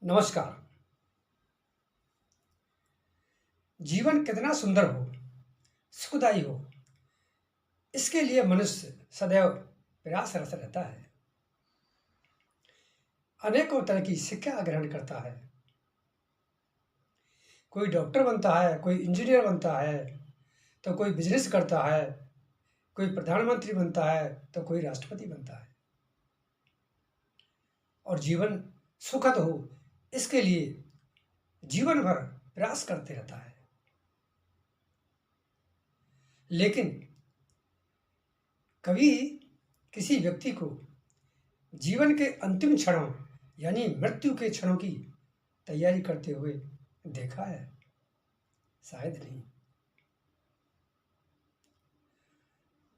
नमस्कार। जीवन कितना सुंदर हो, सुखदायी हो, इसके लिए मनुष्य सदैव प्रयासरत रहता है। अनेकों तरह की शिक्षा ग्रहण करता है। कोई डॉक्टर बनता है, कोई इंजीनियर बनता है, तो कोई बिजनेस करता है, कोई प्रधानमंत्री बनता है, तो कोई राष्ट्रपति बनता है। और जीवन सुखद हो, इसके लिए जीवन भर प्रयास करते रहता है। लेकिन कभी किसी व्यक्ति को जीवन के अंतिम क्षणों यानी मृत्यु के क्षणों की तैयारी करते हुए देखा है? शायद नहीं।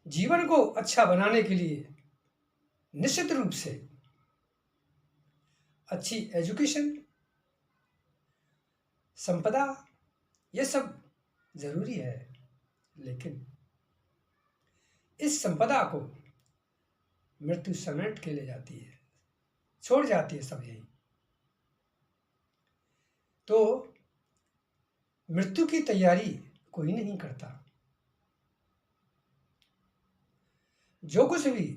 जीवन को अच्छा बनाने के लिए निश्चित रूप से अच्छी एजुकेशन, संपदा, ये सब जरूरी है। लेकिन इस संपदा को मृत्यु समेट के ले जाती है, छोड़ जाती है सब यही। तो मृत्यु की तैयारी कोई नहीं करता। जो कुछ भी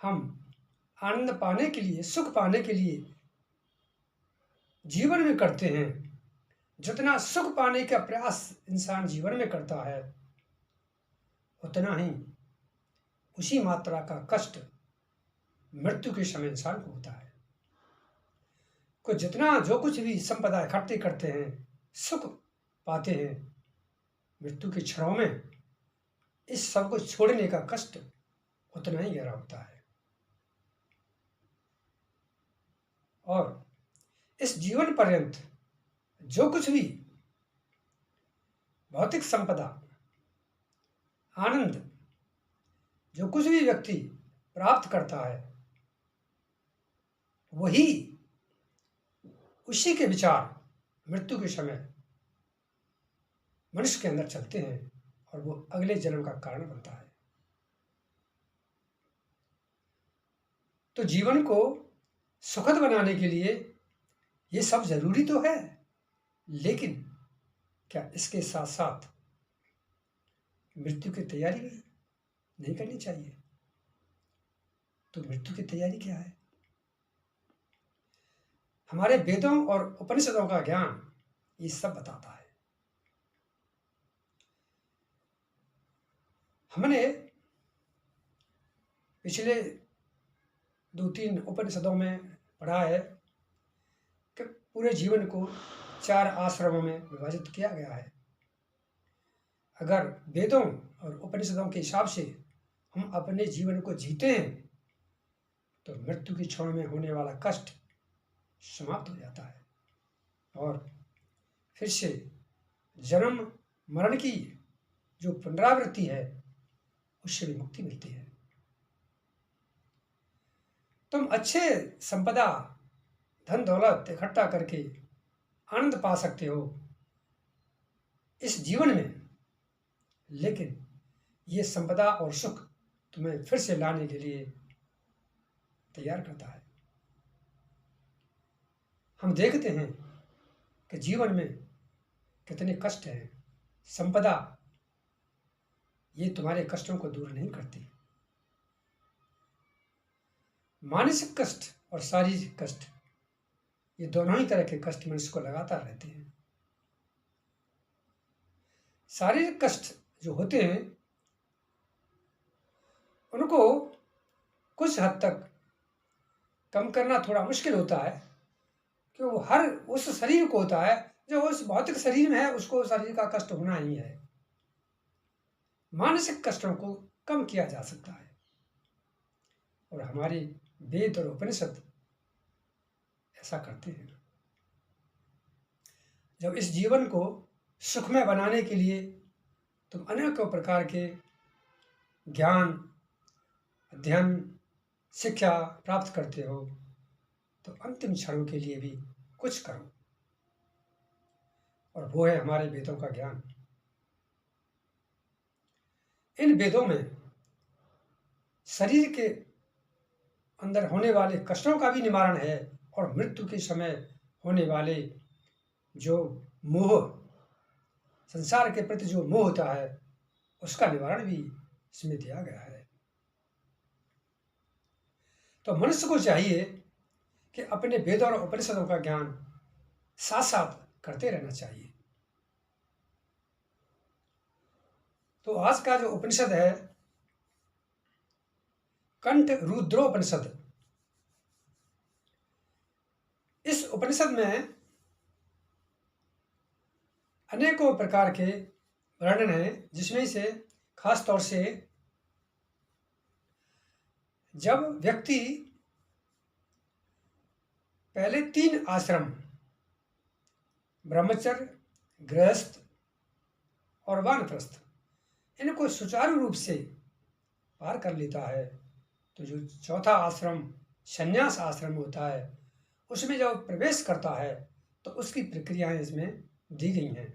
हम आनंद पाने के लिए, सुख पाने के लिए जीवन में करते हैं, जितना सुख पाने का प्रयास इंसान जीवन में करता है, उतना ही उसी मात्रा का कष्ट मृत्यु के समय इंसान को होता है। को जितना जो कुछ भी संपदा इकट्ठी करते हैं, सुख पाते हैं, मृत्यु के क्षणों में इस सब को छोड़ने का कष्ट उतना ही गहरा होता है। और इस जीवन पर्यंत जो कुछ भी भौतिक संपदा, आनंद, जो कुछ भी व्यक्ति प्राप्त करता है, वही उसी के विचार मृत्यु के समय मनुष्य के अंदर चलते हैं और वो अगले जन्म का कारण बनता है। तो जीवन को सुखद बनाने के लिए ये सब जरूरी तो है, लेकिन क्या इसके साथ साथ मृत्यु की तैयारी भी नहीं करनी चाहिए? तो मृत्यु की तैयारी क्या है? हमारे वेदों और उपनिषदों का ज्ञान ये सब बताता है। हमने पिछले 2-3 उपनिषदों में पढ़ा है कि पूरे जीवन को 4 आश्रमों में विभाजित किया गया है। अगर वेदों और उपनिषदों के हिसाब से हम अपने जीवन को जीते हैं, तो मृत्यु की क्षण में होने वाला कष्ट समाप्त हो जाता है और फिर से जन्म मरण की जो पुनरावृत्ति है, उससे भी मुक्ति मिलती है। तुम अच्छे संपदा, धन दौलत इकट्ठा करके आनंद पा सकते हो इस जीवन में, लेकिन ये संपदा और सुख तुम्हें फिर से लाने के लिए तैयार करता है। हम देखते हैं कि जीवन में कितने कष्ट हैं। संपदा ये तुम्हारे कष्टों को दूर नहीं करती। मानसिक कष्ट और शारीरिक कष्ट, ये दोनों ही तरह के कष्ट मनुष्य को लगातार रहते हैं। शारीरिक कष्ट जो होते हैं, उनको कुछ हद तक कम करना थोड़ा मुश्किल होता है, कि वो हर उस शरीर को होता है जो उस भौतिक शरीर में है, उसको शरीर का कष्ट होना ही है। मानसिक कष्टों को कम किया जा सकता है और हमारी वेद और उपनिषद ऐसा करते हैं। जब इस जीवन को सुखमय बनाने के लिए तुम अनेकों प्रकार के ज्ञान, अध्ययन, शिक्षा प्राप्त करते हो, तो अंतिम क्षणों के लिए भी कुछ करो, और वो है हमारे वेदों का ज्ञान। इन वेदों में शरीर के अंदर होने वाले कष्टों का भी निवारण है और मृत्यु के समय होने वाले जो मोह, संसार के प्रति जो मोह होता है, उसका निवारण भी इसमें दिया गया है। तो मनुष्य को चाहिए कि अपने वेदों और उपनिषदों का ज्ञान साथ साथ करते रहना चाहिए। तो आज का जो उपनिषद है, कंठ रुद्रोपनिषद, इस उपनिषद में अनेकों प्रकार के वर्णन हैं, जिसमें से खास तौर से जब व्यक्ति पहले 3 आश्रम, ब्रह्मचर्य, गृहस्थ और वानप्रस्थ, इनको सुचारू रूप से पार कर लेता है, तो जो चौथा आश्रम संन्यास आश्रम होता है, उसमें जब प्रवेश करता है तो उसकी प्रक्रियाएं इसमें दी गई हैं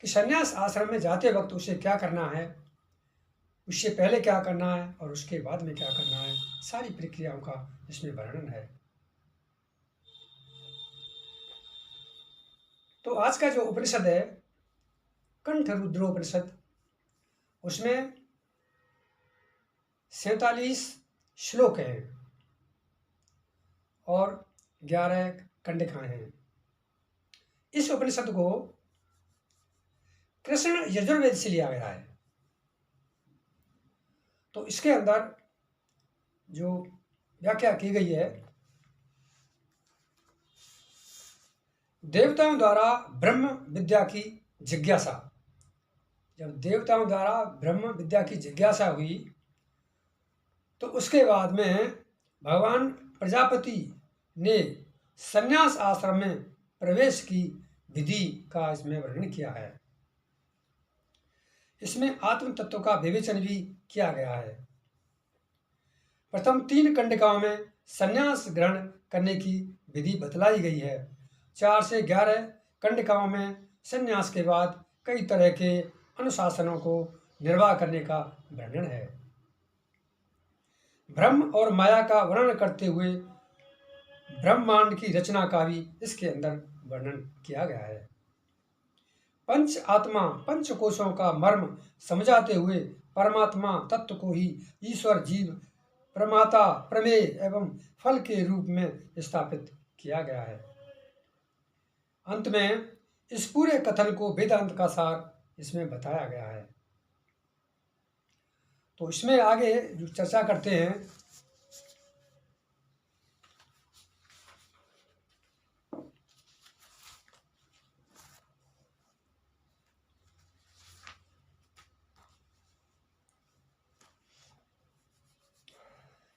कि संन्यास आश्रम में जाते वक्त उसे क्या करना है, उससे पहले क्या करना है और उसके बाद में क्या करना है, सारी प्रक्रियाओं का इसमें वर्णन है। तो आज का जो उपनिषद है कंठ रुद्रोपनिषद, उसमें 47 श्लोक हैं और 11 कंडिकाएं हैं। इस उपनिषद को कृष्ण यजुर्वेद से लिया गया है। तो इसके अंदर जो व्याख्या की गई है, देवताओं द्वारा ब्रह्म विद्या की जिज्ञासा, जब देवताओं द्वारा ब्रह्म विद्या की जिज्ञासा हुई तो उसके बाद में भगवान प्रजापति ने संन्यास आश्रम में प्रवेश की विधि का इसमें वर्णन किया है। इसमें आत्म तत्व का विवेचन भी किया गया है। प्रथम 3 कंडिकाओं में संन्यास ग्रहण करने की विधि बतलाई गई है। 4 से 11 कंडिकाओं में संन्यास के बाद कई तरह के अनुशासनों को निर्वाह करने का वर्णन है। ब्रह्म और माया का वर्णन करते हुए ब्रह्मांड की रचना का भी इसके अंदर वर्णन किया गया है। पंच आत्मा, पंच कोशों का मर्म समझाते हुए परमात्मा तत्व को ही ईश्वर, जीव, प्रमाता, प्रमेय एवं फल के रूप में स्थापित किया गया है। अंत में इस पूरे कथन को वेदांत का सार इसमें बताया गया है। तो इसमें आगे जो चर्चा करते हैं,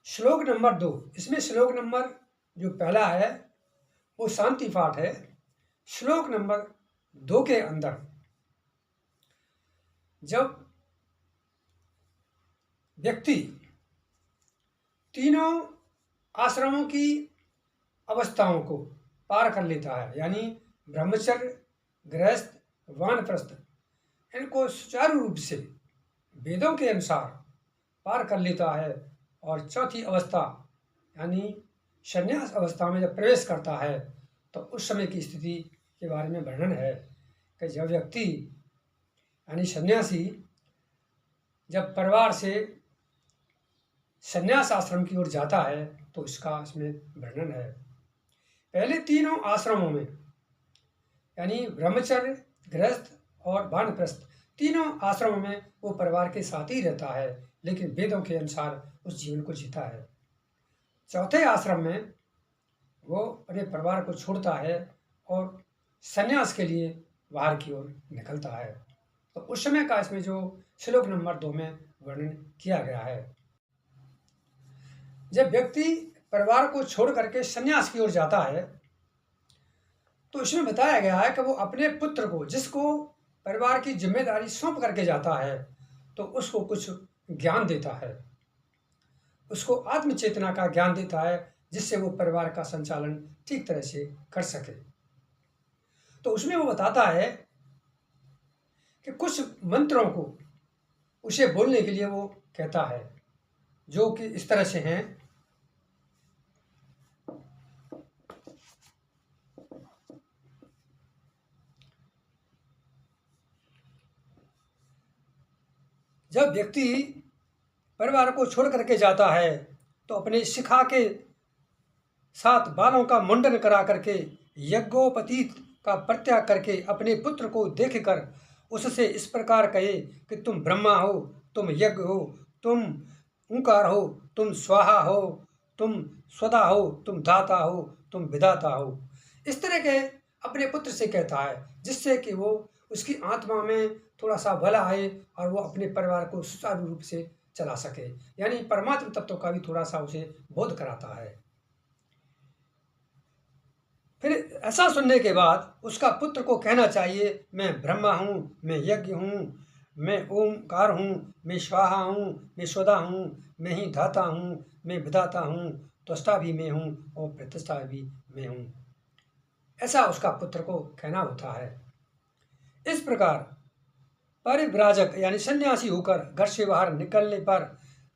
श्लोक नंबर 2, इसमें श्लोक नंबर जो पहला है वो शांति पाठ है। श्लोक नंबर 2 के अंदर जब व्यक्ति तीनों आश्रमों की अवस्थाओं को पार कर लेता है, यानी ब्रह्मचर्य, गृहस्थ, वानप्रस्थ, इनको सुचारू रूप से वेदों के अनुसार पार कर लेता है और चौथी अवस्था यानी संन्यास अवस्था में जब प्रवेश करता है तो उस समय की स्थिति के बारे में वर्णन है कि जब व्यक्ति यानी सन्यासी जब परिवार से संन्यास आश्रम की ओर जाता है तो इसका इसमें वर्णन है। पहले तीनों आश्रमों में यानी ब्रह्मचर्य, गृहस्थ और वानप्रस्थ, तीनों आश्रमों में वो परिवार के साथ ही रहता है, लेकिन वेदों के अनुसार उस जीवन को जीता है। चौथे आश्रम में वो अपने परिवार को छोड़ता है और संन्यास के लिए बाहर की ओर निकलता है। तो उस समय का इसमें जो श्लोक नंबर 2 में वर्णन किया गया है। जब व्यक्ति परिवार को छोड़ करके संन्यास की ओर जाता है तो इसमें बताया गया है कि वो अपने पुत्र को, जिसको परिवार की जिम्मेदारी सौंप करके जाता है, तो उसको कुछ ज्ञान देता है, उसको आत्मचेतना का ज्ञान देता है, जिससे वो परिवार का संचालन ठीक तरह से कर सके। तो उसमें वो बताता है कि कुछ मंत्रों को उसे बोलने के लिए वो कहता है, जो कि इस तरह से हैं जब व्यक्ति परिवार को छोड़ करके जाता है तो अपने शिखा के साथ बालों का मुंडन करा करके यज्ञोपवीत का परित्याग करके अपने पुत्र को देखकर उससे इस प्रकार कहे कि तुम ब्रह्मा हो, तुम यज्ञ हो, तुम ओंकार हो, तुम स्वाहा हो, तुम स्वदा हो, तुम दाता हो, तुम विधाता हो। इस तरह के अपने पुत्र से कहता है, जिससे कि वो उसकी आत्मा में थोड़ा सा भला आए और वो अपने परिवार को सुचारू रूप से चला सके, यानी परमात्म तत्व का भी थोड़ा सा उसे बोध कराता है। फिर ऐसा सुनने के बाद उसका पुत्र को कहना चाहिए, मैं ब्रह्मा हूँ, मैं यज्ञ हूँ, मैं ओंकार हूँ, मैं स्वाहा हूँ, मैं स्वदा हूँ, मैं ही धाता हूँ, मैं विधाता हूँ, त्वष्टा भी मैं हूँ और प्रतिष्ठा भी मैं हूँ। ऐसा उसका पुत्र को कहना होता है। इस प्रकार परिव्राजक यानी सन्यासी होकर घर से बाहर निकलने पर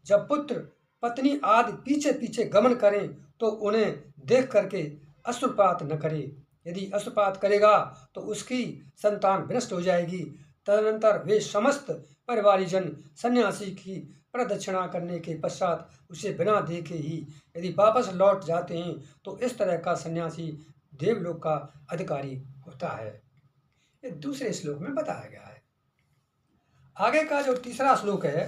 जब पुत्र पत्नी आदि पीछे पीछे गमन करें तो उन्हें देख करके अश्रुपात न करे। यदि अश्रुपात करेगा तो उसकी संतान विनष्ट हो जाएगी। तदनंतर वे समस्त परिवारीजन सन्यासी की प्रदक्षिणा करने के पश्चात उसे बिना देखे ही यदि वापस लौट जाते हैं तो इस तरह का सन्यासी देवलोक का अधिकारी होता है। ये दूसरे श्लोक में बताया गया है। आगे का जो तीसरा श्लोक है,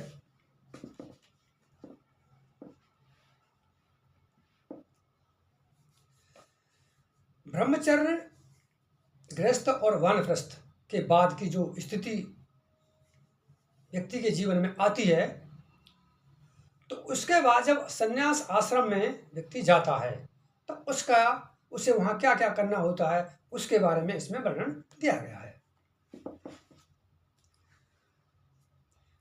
ब्रह्मचर्य गृहस्थ और वानप्रस्थ के बाद की जो स्थिति व्यक्ति के जीवन में आती है, तो उसके बाद जब संन्यास आश्रम में व्यक्ति जाता है तो उसे वहाँ क्या क्या करना होता है उसके बारे में इसमें वर्णन दिया गया है।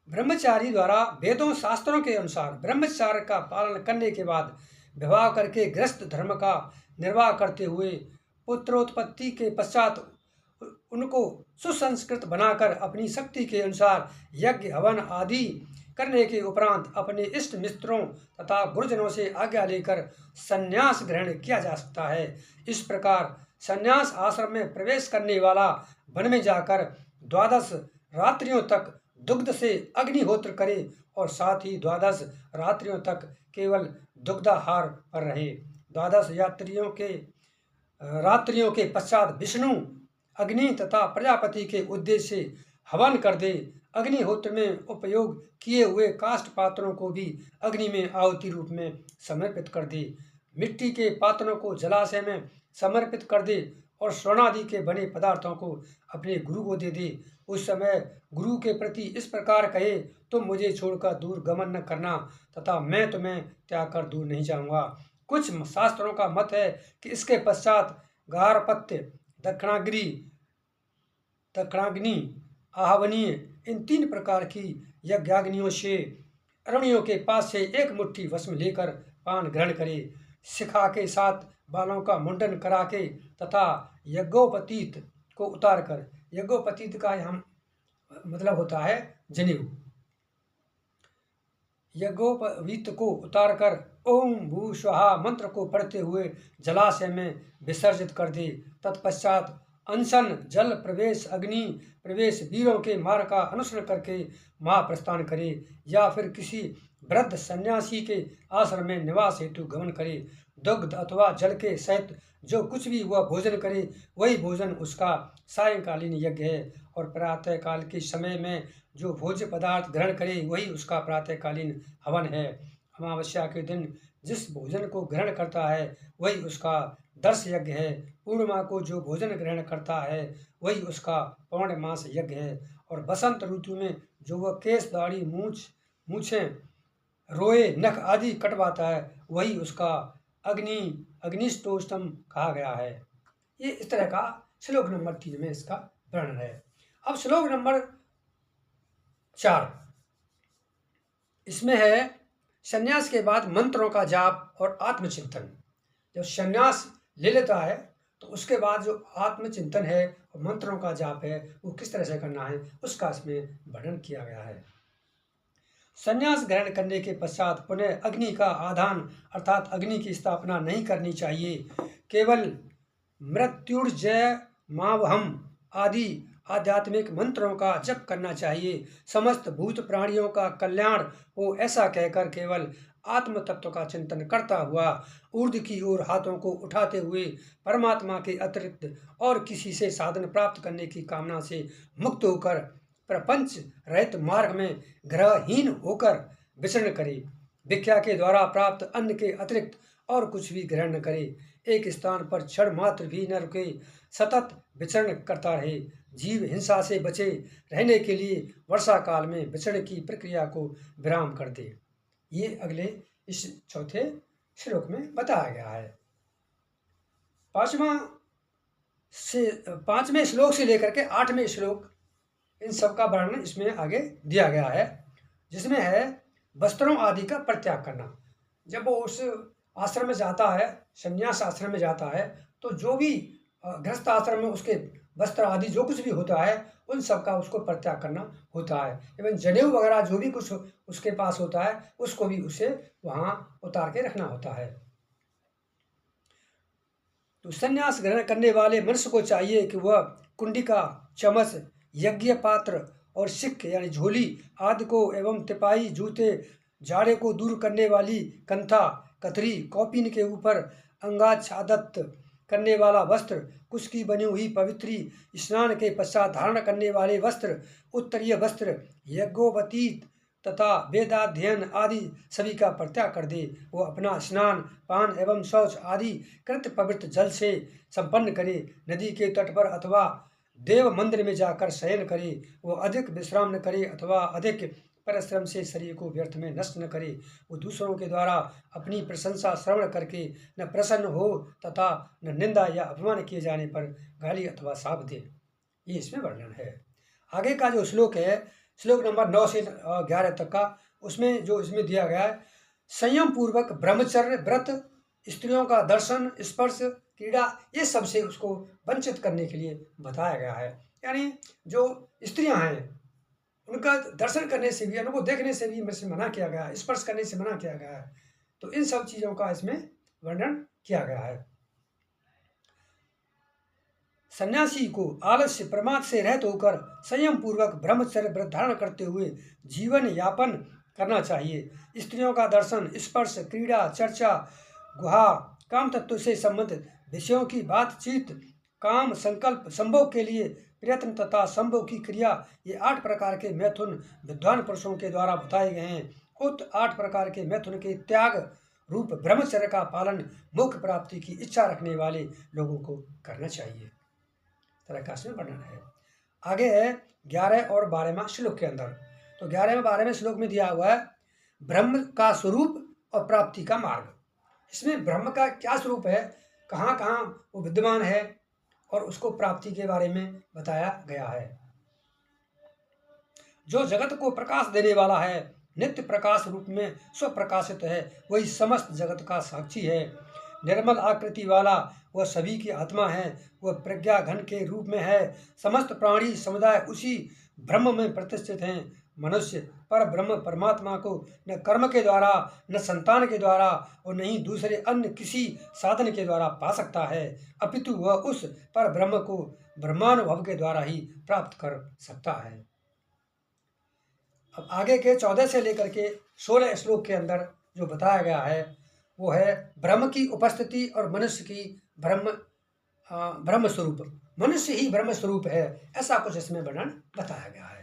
ब्रह्मचारी द्वारा वेदों शास्त्रों के अनुसार ब्रह्मचार्य का पालन करने के बाद विवाह करके गृहस्थ धर्म का निर्वाह करते हुए पुत्रोत्पत्ति के पश्चात उनको सुसंस्कृत बनाकर अपनी शक्ति के अनुसार यज्ञ हवन आदि करने के उपरांत अपने इष्ट मित्रों तथा गुरुजनों से आज्ञा लेकर संन्यास ग्रहण किया जा सकता है। इस प्रकार संन्यास आश्रम में प्रवेश करने वाला वन में जाकर 12 रात्रियों तक दुग्ध से अग्निहोत्र करे और साथ ही 12 रात्रियों तक केवल दुग्धाहार पर रहे। 12 रात्रियों के पश्चात विष्णु अग्नि तथा प्रजापति के उद्देश्य से हवन कर दे। अग्निहोत्र में उपयोग किए हुए काष्ठ पात्रों को भी अग्नि में आहुति रूप में समर्पित कर दे। मिट्टी के पात्रों को जलाशय में समर्पित कर दे और स्वर्णादि के बने पदार्थों को अपने गुरु को दे दे। उस समय गुरु के प्रति इस प्रकार कहे, तुम मुझे छोड़कर दूर गमन न करना तथा मैं तुम्हें त्याग कर दूर नहीं जाऊंगा। कुछ शास्त्रों का मत है कि इसके पश्चात गारपत्य, दक्षिणाग्नि, आहवनीय इन 3 प्रकार की यज्ञाग्नियों से अरण्यों के पास से एक मुट्ठी भस्म लेकर पान ग्रहण करे। शिखा के साथ बालों का मुंडन करा के तथा यज्ञोपवीत को उतार कर, यज्ञोपवीत का यहाँ मतलब होता है जनेऊ, यज्ञोपवीत को उतार कर ओम भू स्वाहा मंत्र को पढ़ते हुए जलाशय में विसर्जित कर दे। तत्पश्चात अनशन, जल प्रवेश, अग्नि प्रवेश, वीरों के मार्ग का अनुसरण करके महाप्रस्थान करे या फिर किसी वृद्ध सन्यासी के आश्रम में निवास हेतु गमन करे। दुग्ध अथवा जल के सहित जो कुछ भी वह भोजन करे वही भोजन उसका सायंकालीन यज्ञ है और प्रातः काल के समय में जो भोज्य पदार्थ ग्रहण करे वही उसका प्रातःकालीन हवन है। अमावस्या के दिन जिस भोजन को ग्रहण करता है वही उसका दर्श यज्ञ है। पूर्णिमा को जो भोजन ग्रहण करता है वही उसका पौर्णमास यज्ञ है। और बसंत ऋतु में जो वह केस, दाढ़ी, मूछें, रोए, नख आदि कटवाता है वही उसका अग्निष्टोष्टम कहा गया है। ये इस तरह का श्लोक नंबर 3 में इसका वर्णन है। अब श्लोक नंबर 4 इसमें है संन्यास के बाद मंत्रों का जाप और आत्मचिंतन। जब संन्यास ले लेता है तो उसके बाद जो आत्मचिंतन है और मंत्रों का जाप है वो किस तरह से करना है उसका इसमें वर्णन किया गया है। संन्यास ग्रहण करने के पश्चात पुनः अग्नि का आधान अर्थात अग्नि की स्थापना नहीं करनी चाहिए। केवल मृत्युर्जय मावहम आदि आध्यात्मिक मंत्रों का जप करना चाहिए। समस्त भूत प्राणियों का कल्याण हो ऐसा कहकर केवल आत्म तत्व का चिंतन करता हुआ ऊर्ध्व की ओर हाथों को उठाते हुए परमात्मा के अतिरिक्त और किसी से साधन प्राप्त करने की कामना से मुक्त होकर प्रपंच रहित मार्ग में ग्रहहीन होकर विचरण करे। भिक्षा के द्वारा प्राप्त अन्न के अतिरिक्त और कुछ भी ग्रहण न करे। एक स्थान पर क्षण मात्र भी न रुके, सतत विचरण करता रहे। जीव हिंसा से बचे रहने के लिए वर्षा काल में विचरण की प्रक्रिया को विराम कर दे। ये अगले इस चौथे श्लोक में बताया गया है। पांचवें श्लोक से लेकर के 8वें श्लोक इन सब का वर्णन इसमें आगे दिया गया है, जिसमें है वस्त्रों आदि का परित्याग करना। जब वो उस आश्रम में जाता है, संन्यास आश्रम में जाता है, तो जो भी गृहस्थ आश्रम में उसके वस्त्र आदि जो कुछ भी होता है उन सब का उसको परित्याग करना होता है। एवं जनेऊ वगैरह जो भी कुछ उसके पास होता है उसको भी उसे वहाँ उतार के रखना होता है। तो संन्यास ग्रहण करने वाले मनुष्य को चाहिए कि वह कुंडिका, चमच, यज्ञ पात्र और सिक्क यानी झोली आदि को एवं तिपाही, जूते, जाड़े को दूर करने वाली कंथा, कतरी, कौपीन के ऊपर अंगाच्छादित करने वाला वस्त्र, कुश की बनी हुई पवित्री, स्नान के पश्चात धारण करने वाले वस्त्र, उत्तरीय वस्त्र, यज्ञोपवीत तथा वेदाध्ययन आदि सभी का परित्याग कर दे। वो अपना स्नान, पान एवं शौच आदि कृत पवित्र जल से संपन्न करे। नदी के तट पर अथवा देव मंदिर में जाकर शयन करे। वो अधिक विश्राम न करे अथवा अधिक परिश्रम से शरीर को व्यर्थ में नष्ट न करे। वो दूसरों के द्वारा अपनी प्रशंसा श्रवण करके न प्रसन्न हो तथा न निंदा या अपमान किए जाने पर गाली अथवा शाप दे। ये इसमें वर्णन है। आगे का जो श्लोक है, श्लोक नंबर 9 से 11 तक का, उसमें जो इसमें दिया गया है, संयम पूर्वक ब्रह्मचर्य व्रत, स्त्रियों का दर्शन, स्पर्श, क्रीड़ा, ये सब से उसको वंचित करने के लिए बताया गया है। यानी जो स्त्रियां हैं उनका दर्शन करने से भी, उनको देखने से भी इसमें मना किया गया है, स्पर्श करने से मना किया गया है। तो इन सब चीज़ों का इसमें वर्णन किया गया है। सन्यासी को आलस्य प्रमाद से रहित होकर संयम पूर्वक ब्रह्मचर्य व्रत धारण करते हुए जीवन यापन करना चाहिए। स्त्रियों का दर्शन, स्पर्श, क्रीड़ा, चर्चा, गुहा, काम तत्व से संबंधित विषयों की बातचीत, काम, संकल्प, संभोग के लिए प्रयत्न तथा संभोग की क्रिया, ये 8 प्रकार के मैथुन विद्वान पुरुषों के द्वारा बताए गए हैं। उक्त 8 प्रकार के मैथुन के त्याग रूप ब्रह्मचर्य का पालन मोक्ष प्राप्ति की इच्छा रखने वाले लोगों को करना चाहिए। तरह का इसमें वर्णन है। आगे है 11 और 12वां श्लोक के अंदर। तो 11वें 12वें श्लोक में दिया हुआ है ब्रह्म का स्वरूप और प्राप्ति का मार्ग। इसमें ब्रह्म का क्या स्वरूप है, कहाँ कहाँ वो विद्यमान है और उसको प्राप्ति के बारे में बताया गया है। जो जगत को प्रकाश देने वाला है, नित्य प्रकाश रूप में स्वप्रकाशित है, वही समस्त जगत का साक्षी है। निर्मल आकृति वाला वह सभी की आत्मा है, वह प्रज्ञा घन के रूप में है। समस्त प्राणी समुदाय उसी ब्रह्म में प्रतिष्ठित हैं। मनुष्य पर ब्रह्म परमात्मा को न कर्म के द्वारा, न संतान के द्वारा और न ही दूसरे अन्य किसी साधन के द्वारा पा सकता है, अपितु वह उस पर ब्रह्म को ब्रह्मानुभव के द्वारा ही प्राप्त कर सकता है। अब आगे के 14 से लेकर के 16 श्लोक के अंदर जो बताया गया है वो है ब्रह्म की उपस्थिति और मनुष्य की ब्रह्म स्वरूप। मनुष्य ही ब्रह्म स्वरूप है, ऐसा कुछ इसमें वर्णन बताया गया है।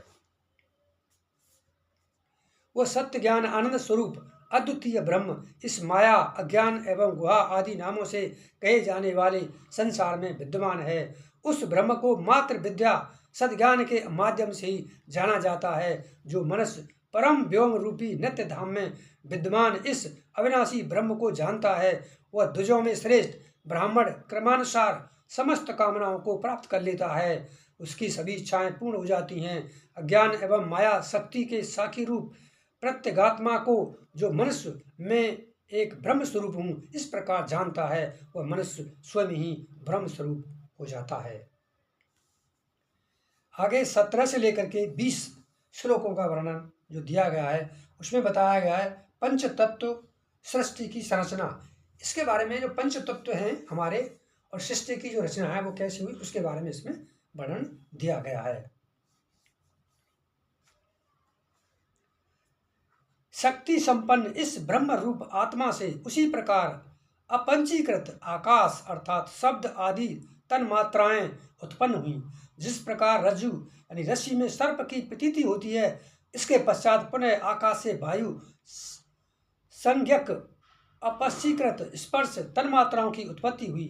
वह सत्य ज्ञान आनंद स्वरूप अद्वितीय ब्रह्म इस माया, अज्ञान एवं गुहा आदि नामों से कहे जाने वाले संसार में विद्यमान है। उस ब्रह्म को मात्र विद्या सद्ज्ञान के माध्यम से ही जाना जाता है। जो मनुष्य परम व्योम रूपी नित्य धाम में विद्यमान इस अविनाशी ब्रह्म को जानता है, वह द्विजों में श्रेष्ठ ब्राह्मण क्रमानुसार समस्त कामनाओं को प्राप्त कर लेता है। उसकी सभी इच्छाएं पूर्ण हो जाती हैं। अज्ञान एवं माया शक्ति के साक्षी रूप प्रत्यगात्मा को जो मनुष्य में एक ब्रह्म स्वरूप हूँ इस प्रकार जानता है, वह मनुष्य स्वयं ही ब्रह्म स्वरूप हो जाता है। आगे 17 से लेकर के 20 श्लोकों का वर्णन जो दिया गया है उसमें बताया गया है पंच तत्व सृष्टि की संरचना। इसके बारे में जो पंच तत्व हैं हमारे और सृष्टि की जो रचना है वो कैसी हुई उसके बारे में इसमें वर्णन दिया गया है। शक्ति संपन्न इस ब्रह्म रूप आत्मा से उसी प्रकार अपंचीकृत आकाश अर्थात शब्द आदि तन्मात्राएं उत्पन्न हुई। जिस प्रकार रज्जु यानी रस्सी में सर्प की प्रतीति होती है, इसके पश्चात पुनः आकाश से वायु संज्ञक अपंचीकृत स्पर्श तन्मात्राओं की उत्पत्ति हुई।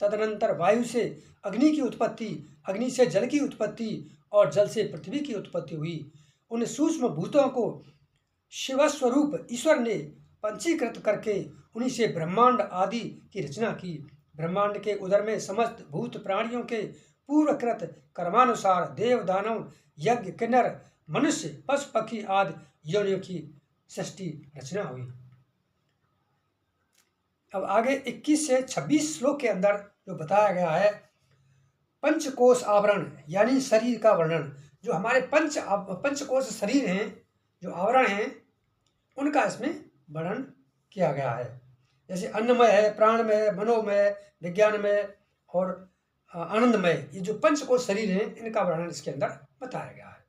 तदनंतर वायु से अग्नि की उत्पत्ति, अग्नि से जल की उत्पत्ति और जल से पृथ्वी की उत्पत्ति हुई। उन सूक्ष्म भूतों को शिवस्वरूप ईश्वर ने पंचीकृत करके उन्हीं से ब्रह्मांड आदि की रचना की। ब्रह्मांड के उदर में समस्त भूत प्राणियों के पूर्वकृत कर्मानुसार देव दानव यज्ञ किन्नर मनुष्य पशु पक्षी आदि योनियों की सृष्टि रचना हुई। अब आगे 21 से 26 श्लोक के अंदर जो बताया गया है पंचकोश आवरण यानी शरीर का वर्णन। जो हमारे पंचकोश शरीर हैं, जो आवरण हैं, उनका इसमें वर्णन किया गया है। जैसे अन्नमय है, प्राणमय है, मनोमय, विज्ञानमय और आनंदमय, ये जो पंचकोश शरीर हैं, इनका वर्णन इसके अंदर बताया गया है।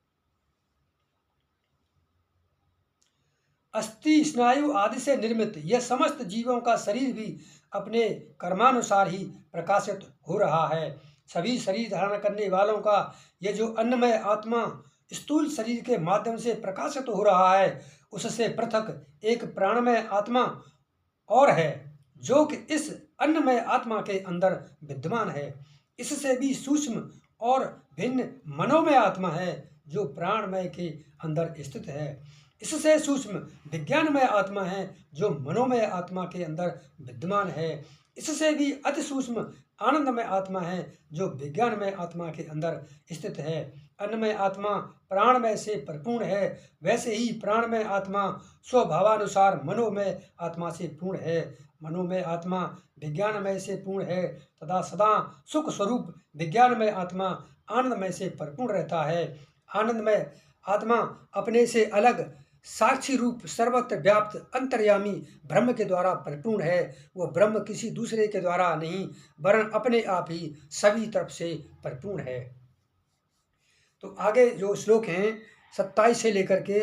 अस्थि स्नायु आदि से निर्मित यह समस्त जीवों का शरीर भी अपने कर्मानुसार ही प्रकाशित हो रहा है। सभी शरीर धारण करने वालों का यह जो अन्नमय आत्मा स्थूल शरीर के माध्यम से प्रकाशित हो रहा है, उससे पृथक एक प्राणमय आत्मा और है जो कि इस अन्नमय आत्मा के अंदर विद्यमान है। इससे भी सूक्ष्म और भिन्न मनोमय आत्मा है जो प्राणमय के अंदर स्थित है। इससे सूक्ष्म विज्ञानमय आत्मा है जो मनोमय आत्मा के अंदर विद्यमान है। इससे भी अति सूक्ष्म आनंदमय आत्मा है जो विज्ञानमय आत्मा के अंदर स्थित है। अन्नमय आत्मा प्राणमय से परिपूर्ण है, वैसे ही प्राणमय आत्मा स्वभावानुसार मनोमय आत्मा से पूर्ण है। मनोमय आत्मा विज्ञानमय से पूर्ण है तथा सदा सुख स्वरूप विज्ञानमय आत्मा आनंदमय से परिपूर्ण रहता है। आनंदमय आत्मा अपने से अलग साक्षी रूप सर्वत्र व्याप्त अंतर्यामी ब्रह्म के द्वारा परिपूर्ण है। वह ब्रह्म किसी दूसरे के द्वारा नहीं वरन अपने आप ही सभी तरफ से परिपूर्ण है। तो आगे जो श्लोक हैं 27 से लेकर के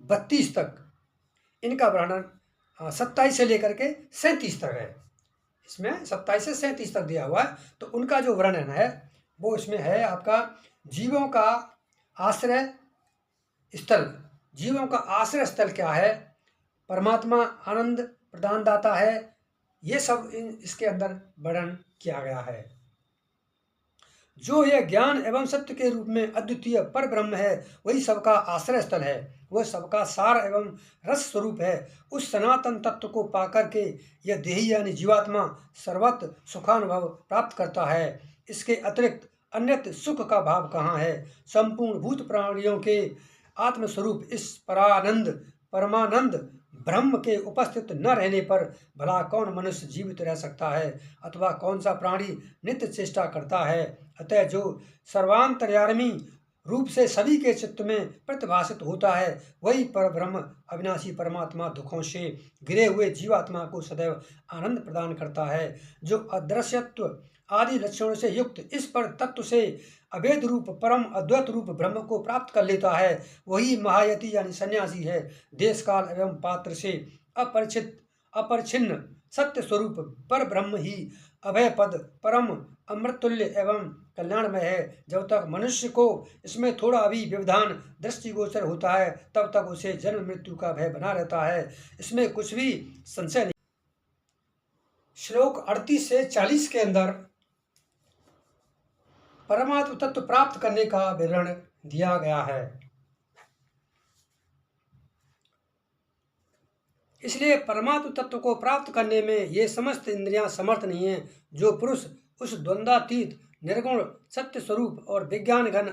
32 तक, इनका वर्णन 27 से लेकर के 37 तक है। इसमें 27 से 37 तक दिया हुआ है। तो उनका जो वर्णन है वो इसमें है आपका जीवों का आश्रय स्थल। जीवों का आश्रय स्थल क्या है? परमात्मा आनंद प्रदान दाता है। ये सब इसके अंदर वर्णन किया गया है। जो यह ज्ञान एवं सत्य के रूप में अद्वितीय पर ब्रह्म है, वही सबका आश्रय स्थल है। वह सबका सार एवं रस स्वरूप है। उस सनातन तत्व को पाकर के यह देही यानी जीवात्मा सर्वत्र सुखानुभव प्राप्त करता है। इसके अतिरिक्त अन्यत्र सुख का भाव कहाँ है? संपूर्ण भूत प्राणियों के आत्मस्वरूप इस परानंद परमानंद ब्रह्म के उपस्थित न रहने पर भला कौन मनुष्य जीवित रह सकता है अथवा कौन सा प्राणी नित्य चेष्टा करता है? अतः जो सर्वांतर्यामी रूप से सभी के चित्त में प्रतिभासित होता है, वही पर ब्रह्म अविनाशी परमात्मा दुखों से घिरे हुए जीवात्मा को सदैव आनंद प्रदान करता है। जो अदृश्यत्व आदि लक्षणों से युक्त इस पर तत्व से अभेद रूप परम अद्वैत रूप ब्रह्म को प्राप्त कर लेता है, वही महायति यानी सन्यासी है। देश काल एवं पात्र से अपरिचित अपरिछिन्न सत्य स्वरूप पर ब्रह्म ही अभय पद परम अमृतुल्य एवं कल्याणमय है। जब तक मनुष्य को इसमें थोड़ा भी व्यवधान दृष्टिगोचर होता है, तब तक उसे जन्म मृत्यु का भय बना रहता है। इसमें कुछ भी संशय नहीं। श्लोक 38 से 40 के अंदर परमात्म तत्व प्राप्त करने का विवरण दिया गया है। इसलिए परमात्म तत्व को प्राप्त करने में ये समस्त इंद्रियां समर्थ नहीं है। जो पुरुष उस द्वंद्वातीत निर्गुण सत्य स्वरूप और विज्ञान घन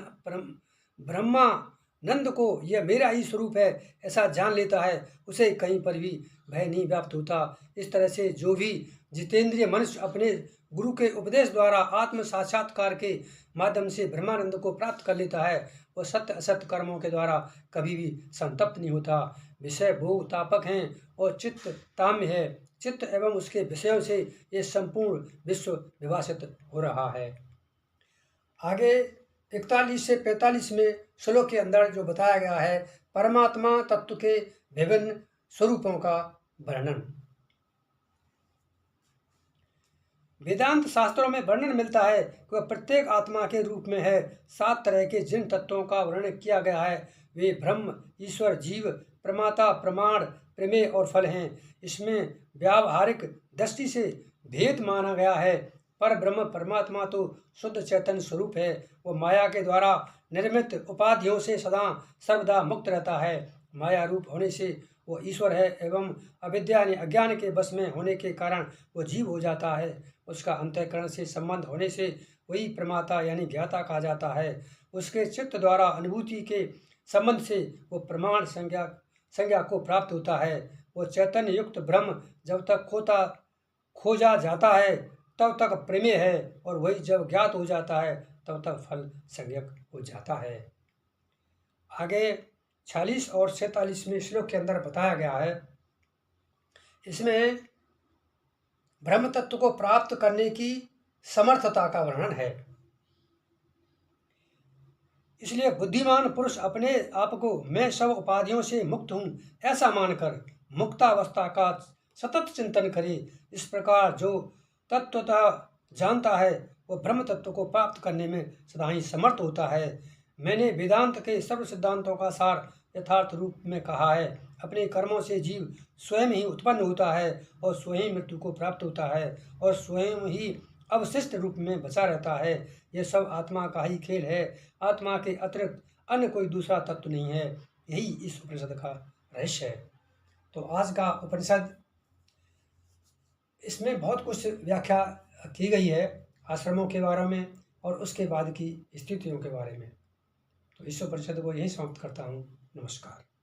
ब्रह्मानंद को यह मेरा ही स्वरूप है ऐसा जान लेता है, उसे कहीं पर भी भय नहीं व्याप्त होता। इस तरह से जो भी जितेंद्रिय मनुष्य अपने गुरु के उपदेश द्वारा आत्म साक्षात्कार के माध्यम से ब्रह्मानंद को प्राप्त कर लेता है, वह सत्य असत्य कर्मों के द्वारा कभी भी संतप्त नहीं होता। विषय भोग तापक हैं और चित्त ताम्य है। चित्त एवं उसके विषयों से ये संपूर्ण विश्व विभाषित हो रहा है। आगे 41 से 45 में श्लोक के अंदर जो बताया गया है परमात्मा तत्व के विभिन्न स्वरूपों का वर्णन। वेदांत शास्त्रों में वर्णन मिलता है कि वह प्रत्येक आत्मा के रूप में है। 7 तरह के जिन तत्वों का वर्णन किया गया है वे ब्रह्म, ईश्वर, जीव, प्रमाता, प्रमाण, प्रमेय और फल हैं। इसमें व्यावहारिक दृष्टि से भेद माना गया है। पर ब्रह्म परमात्मा तो शुद्ध चैतन्य स्वरूप है। वो माया के द्वारा निर्मित उपाधियों से सदा सर्वदा मुक्त रहता है। माया रूप होने से वो ईश्वर है एवं अविद्या यानी अज्ञान के वश में होने के कारण वो जीव हो जाता है। उसका अंतःकरण से संबंध होने से वही प्रमाता यानी ज्ञाता कहा जाता है। उसके चित्त द्वारा अनुभूति के संबंध से वो प्रमाण संज्ञा को प्राप्त होता है। वो चैतन्य युक्त ब्रह्म जब तक खोजा जाता है तब तक प्रमेय है और वही जब ज्ञात हो जाता है तब तक फल संज्ञक हो जाता है। आगे 46 और 47 में श्लोक के अंदर बताया गया है, इसमें ब्रह्म तत्व को प्राप्त करने की समर्थता का वर्णन है। इसलिए बुद्धिमान पुरुष अपने आप को मैं सब उपाधियों से मुक्त हूँ ऐसा मानकर मुक्तावस्था का सतत चिंतन करे। इस प्रकार जो तत्वतः जानता है वो ब्रह्म तत्व को प्राप्त करने में सदा ही समर्थ होता है। मैंने वेदांत के सर्व सिद्धांतों का सार यथार्थ रूप में कहा है। अपने कर्मों से जीव स्वयं ही उत्पन्न होता है और स्वयं मृत्यु को प्राप्त होता है और स्वयं ही अवशिष्ट रूप में बचा रहता है। यह सब आत्मा का ही खेल है। आत्मा के अतिरिक्त अन्य कोई दूसरा तत्व नहीं है। यही इस उपनिषद का रहस्य है। तो आज का उपनिषद, इसमें बहुत कुछ व्याख्या की गई है आश्रमों के बारे में और उसके बाद की स्थितियों के बारे में। तो इस उपनिषद को यही समाप्त करता हूँ। नमस्कार।